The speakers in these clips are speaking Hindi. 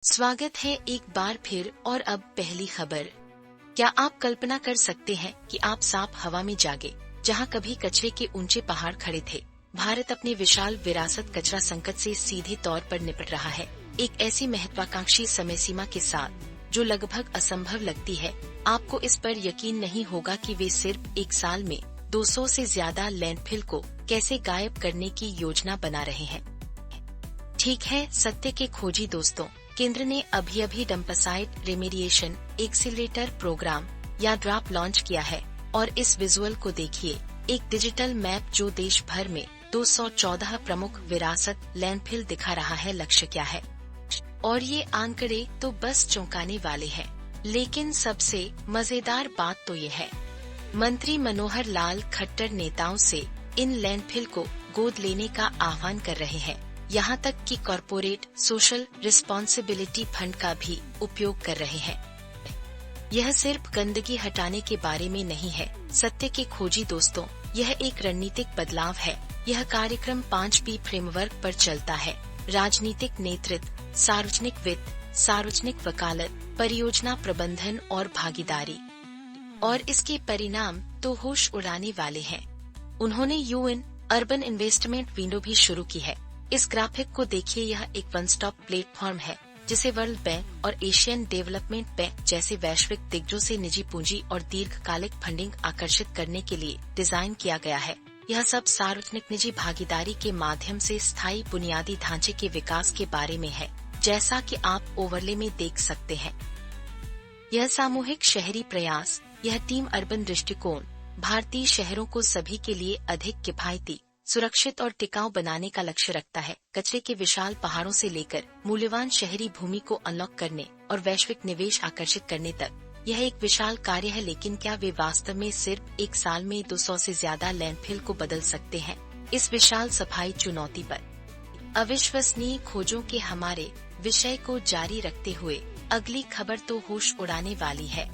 स्वागत है एक बार फिर और अब पहली खबर। क्या आप कल्पना कर सकते हैं कि आप साफ हवा में जागे, जहां कभी कचरे के ऊंचे पहाड़ खड़े थे। भारत अपने विशाल विरासत कचरा संकट से सीधे तौर पर निपट रहा है, एक ऐसी महत्वाकांक्षी समय सीमा के साथ जो लगभग असंभव लगती है। आपको इस पर यकीन नहीं होगा कि वे सिर्फ एक साल में 200 से ज्यादा लैंडफिल को कैसे गायब करने की योजना बना रहे हैं। ठीक है, सत्य के खोजी दोस्तों, केंद्र ने अभी डंपसाइट रेमेडिएशन एक्सीलरेटर प्रोग्राम या ड्रॉप लॉन्च किया है और इस विजुअल को देखिए, एक डिजिटल मैप जो देश भर में 214 प्रमुख विरासत लैंडफिल दिखा रहा है। लक्ष्य क्या है? और ये आंकड़े तो बस चौंकाने वाले हैं, लेकिन सबसे मजेदार बात तो ये है, मंत्री मनोहर लाल खट्टर नेताओं से इन लैंडफिल को गोद लेने का आह्वान कर रहे हैं। यहाँ तक कि कॉर्पोरेट सोशल रिस्पॉन्सिबिलिटी फंड का भी उपयोग कर रहे हैं। यह सिर्फ गंदगी हटाने के बारे में नहीं है, सत्य के खोजी दोस्तों, यह एक रणनीतिक बदलाव है। यह कार्यक्रम 5P फ्रेमवर्क पर चलता है: राजनीतिक नेतृत्व, सार्वजनिक वित्त, सार्वजनिक वकालत, परियोजना प्रबंधन और भागीदारी। और इसके परिणाम तो होश उड़ाने वाले हैं। उन्होंने यूएन अर्बन इन्वेस्टमेंट विंडो भी शुरू की है। इस ग्राफिक को देखिए, यह एक वन स्टॉप प्लेटफॉर्म है जिसे वर्ल्ड बैंक और एशियन डेवलपमेंट बैंक जैसे वैश्विक दिग्गजों से निजी पूंजी और दीर्घकालिक फंडिंग आकर्षित करने के लिए डिजाइन किया गया है। यह सब सार्वजनिक निजी भागीदारी के माध्यम से स्थायी बुनियादी ढांचे के विकास के बारे में है, जैसा कि आप ओवरले में देख सकते हैं। यह सामूहिक शहरी प्रयास, यह टीम अर्बन दृष्टिकोण भारतीय शहरों को सभी के लिए अधिक किफायती, सुरक्षित और टिकाऊ बनाने का लक्ष्य रखता है। कचरे के विशाल पहाड़ों से लेकर मूल्यवान शहरी भूमि को अनलॉक करने और वैश्विक निवेश आकर्षित करने तक, यह एक विशाल कार्य है। लेकिन क्या वे वास्तव में सिर्फ एक साल में 200 से ज्यादा लैंडफिल को बदल सकते हैं? इस विशाल सफाई चुनौती पर अविश्वसनीय खोजों के हमारे विषय को जारी रखते हुए अगली खबर तो होश उड़ाने वाली है।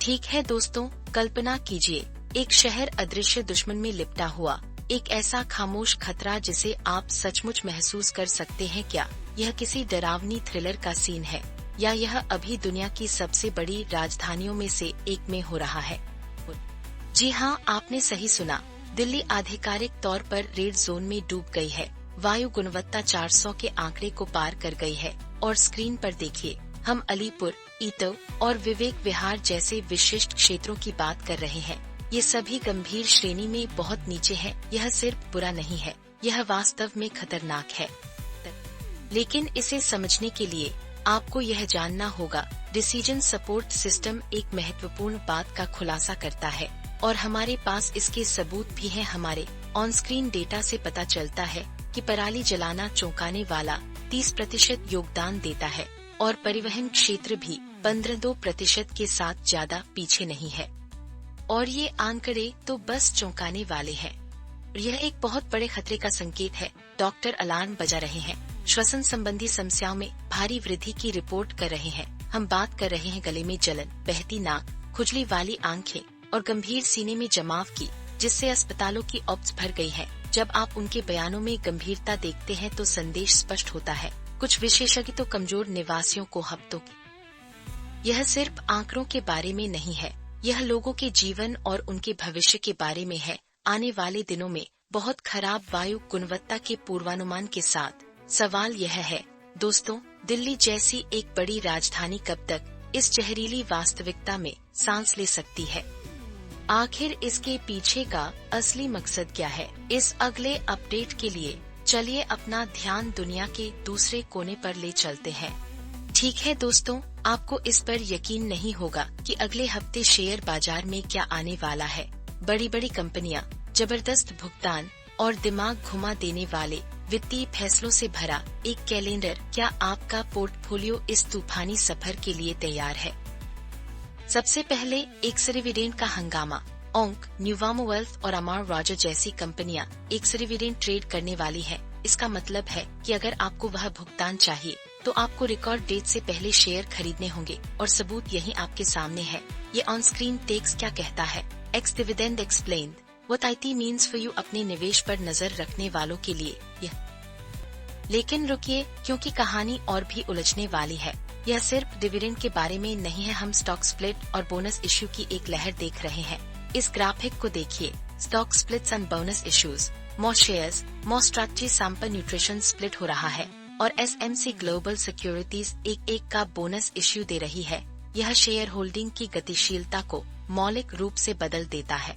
ठीक है दोस्तों, कल्पना कीजिए, एक शहर अदृश्य दुश्मन में लिपटा हुआ, एक ऐसा खामोश खतरा जिसे आप सचमुच महसूस कर सकते हैं। क्या यह किसी डरावनी थ्रिलर का सीन है, या यह अभी दुनिया की सबसे बड़ी राजधानियों में से एक में हो रहा है? जी हाँ, आपने सही सुना, दिल्ली आधिकारिक तौर पर रेड जोन में डूब गई है। वायु गुणवत्ता 400 के आंकड़े को पार कर गई है और स्क्रीन पर देखिए, हम अलीपुर, ईटव और विवेक विहार जैसे विशिष्ट क्षेत्रों की बात कर रहे हैं। ये सभी गंभीर श्रेणी में बहुत नीचे हैं। यह सिर्फ बुरा नहीं है, यह वास्तव में खतरनाक है। लेकिन इसे समझने के लिए आपको यह जानना होगा, डिसीजन सपोर्ट सिस्टम एक महत्वपूर्ण बात का खुलासा करता है और हमारे पास इसके सबूत भी हैं। हमारे ऑन स्क्रीन डेटा से पता चलता है कि पराली जलाना चौंकाने वाला 30% योगदान देता है और परिवहन क्षेत्र भी 15% के साथ ज्यादा पीछे नहीं है। और ये आंकड़े तो बस चौंकाने वाले हैं। यह एक बहुत बड़े खतरे का संकेत है। डॉक्टर अलार्म बजा रहे हैं, श्वसन संबंधी समस्याओं में भारी वृद्धि की रिपोर्ट कर रहे हैं। हम बात कर रहे हैं गले में जलन, बहती नाक, खुजली वाली आंखें और गंभीर सीने में जमाव की, जिससे अस्पतालों की ऑप्स भर गई है। जब आप उनके बयानों में गंभीरता देखते हैं तो संदेश स्पष्ट होता है। कुछ विशेषज्ञ तो कमजोर निवासियों को हफ्तों की। यह सिर्फ आंकड़ों के बारे में नहीं है, यह लोगों के जीवन और उनके भविष्य के बारे में है। आने वाले दिनों में बहुत खराब वायु गुणवत्ता के पूर्वानुमान के साथ सवाल यह है, दोस्तों, दिल्ली जैसी एक बड़ी राजधानी कब तक इस जहरीली वास्तविकता में सांस ले सकती है? आखिर इसके पीछे का असली मकसद क्या है? इस अगले अपडेट के लिए चलिए अपना ध्यान दुनिया के दूसरे कोने पर ले चलते हैं। ठीक है दोस्तों, आपको इस पर यकीन नहीं होगा कि अगले हफ्ते शेयर बाजार में क्या आने वाला है। बड़ी बड़ी कंपनियां, जबरदस्त भुगतान और दिमाग घुमा देने वाले वित्तीय फैसलों से भरा एक कैलेंडर। क्या आपका पोर्टफोलियो इस तूफानी सफर के लिए तैयार है? सबसे पहले एक्सरिविडेंट का हंगामा। ओंक, न्यूवामो वेल्थ और अमार रॉजर जैसी कंपनियां एक्सरिविडेंट ट्रेड करने वाली है। इसका मतलब है कि अगर आपको वह भुगतान चाहिए तो आपको रिकॉर्ड डेट से पहले शेयर खरीदने होंगे, और सबूत यही आपके सामने है। ये ऑन स्क्रीन टेक्स्ट क्या कहता है? X dividend explained, what IT means for you, अपने निवेश पर नजर रखने वालों के लिए यह। लेकिन रुकिए, क्योंकि कहानी और भी उलझने वाली है। यह सिर्फ डिविडेंड के बारे में नहीं है, हम स्टॉक स्प्लिट और बोनस इश्यू की एक लहर देख रहे हैं। इस ग्राफिक को देखिए, stock splits and bonus issues, more shares, more strategy sample nutrition split हो रहा है और एसएमसी ग्लोबल सिक्योरिटीज एक का बोनस इश्यू दे रही है। यह शेयर होल्डिंग की गतिशीलता को मौलिक रूप से बदल देता है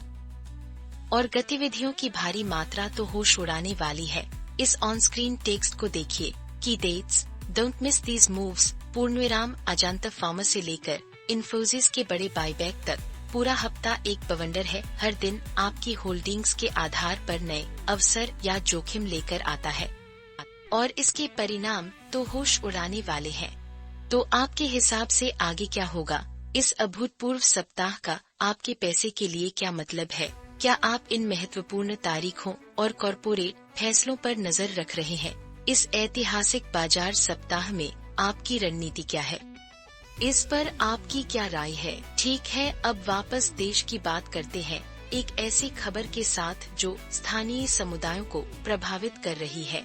और गतिविधियों की भारी मात्रा तो होश उड़ाने वाली है। इस ऑन स्क्रीन टेक्स्ट को देखिए, की dates, don't miss these moves, पूर्णविराम, अजंता फार्मा से लेकर इन्फोसिस के बड़े बायबैक तक पूरा हफ्ता एक बवंडर है। हर दिन आपकी होल्डिंग्स के आधार पर नए अवसर या जोखिम लेकर आता है और इसके परिणाम तो होश उड़ाने वाले हैं। तो आपके हिसाब से आगे क्या होगा? इस अभूतपूर्व सप्ताह का आपके पैसे के लिए क्या मतलब है? क्या आप इन महत्वपूर्ण तारीखों और कॉर्पोरेट फैसलों पर नजर रख रहे हैं? इस ऐतिहासिक बाजार सप्ताह में आपकी रणनीति क्या है? इस पर आपकी क्या राय है? ठीक है, अब वापस देश की बात करते हैं, एक ऐसी खबर के साथ जो स्थानीय समुदायों को प्रभावित कर रही है।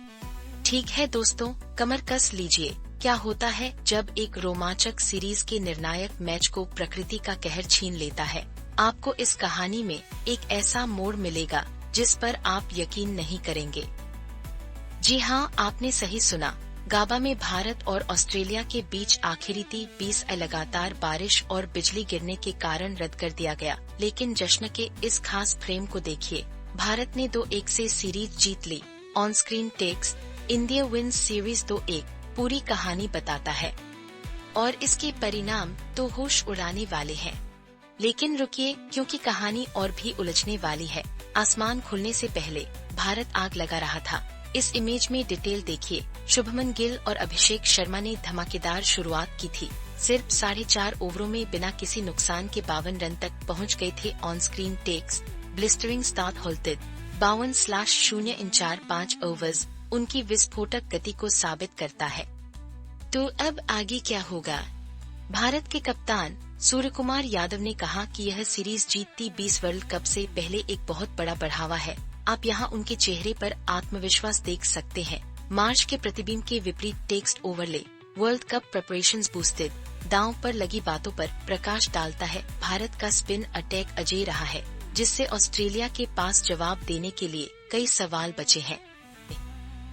ठीक है दोस्तों, कमर कस लीजिए। क्या होता है जब एक रोमांचक सीरीज के निर्णायक मैच को प्रकृति का कहर छीन लेता है? आपको इस कहानी में एक ऐसा मोड़ मिलेगा जिस पर आप यकीन नहीं करेंगे। जी हाँ, आपने सही सुना। गाबा में भारत और ऑस्ट्रेलिया के बीच आखिरी 20 लगातार बारिश और बिजली गिरने के कारण रद्द कर दिया गया, लेकिन जश्न के इस खास फ्रेम को देखिए। भारत ने 2-1 से सीरीज जीत ली। On screen text, India wins series 2-1, पूरी कहानी बताता है और इसके परिणाम तो होश उड़ाने वाले हैं। लेकिन रुकिए, क्योंकि कहानी और भी उलझने वाली है। आसमान खुलने से पहले भारत आग लगा रहा था। इस इमेज में डिटेल देखिए। शुभमन गिल और अभिषेक शर्मा ने धमाकेदार शुरुआत की थी। सिर्फ 4.5 ओवरों में बिना किसी नुकसान के 52 रन तक पहुंच गए थे। On screen text, blistering start halted 52/0 in 4-5 overs उनकी विस्फोटक गति को साबित करता है। तो अब आगे क्या होगा? भारत के कप्तान सूर्यकुमार यादव ने कहा कि यह सीरीज जीतती 20 वर्ल्ड कप से पहले एक बहुत बड़ा बढ़ावा है। आप यहां उनके चेहरे पर आत्मविश्वास देख सकते हैं। मार्च के प्रतिबिंब के विपरीत text overlay, world cup preparations boosted, दांव पर लगी बातों पर प्रकाश डालता है। भारत का स्पिन अटैक अजय रहा है, जिससे ऑस्ट्रेलिया के पास जवाब देने के लिए कई सवाल बचे हैं।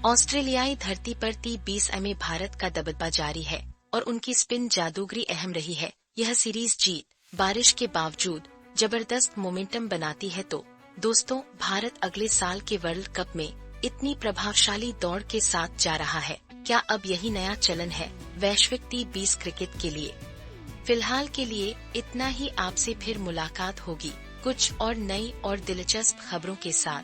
ऑस्ट्रेलियाई धरती पर 20 में भारत का दबदबा जारी है और उनकी स्पिन जादूगरी अहम रही है। यह सीरीज जीत बारिश के बावजूद जबरदस्त मोमेंटम बनाती है। तो दोस्तों, भारत अगले साल के वर्ल्ड कप में इतनी प्रभावशाली दौड़ के साथ जा रहा है। क्या अब यही नया चलन है वैश्विक T20 क्रिकेट के लिए? फिलहाल के लिए इतना ही। आपसे फिर मुलाकात होगी कुछ और नई और दिलचस्प खबरों के साथ।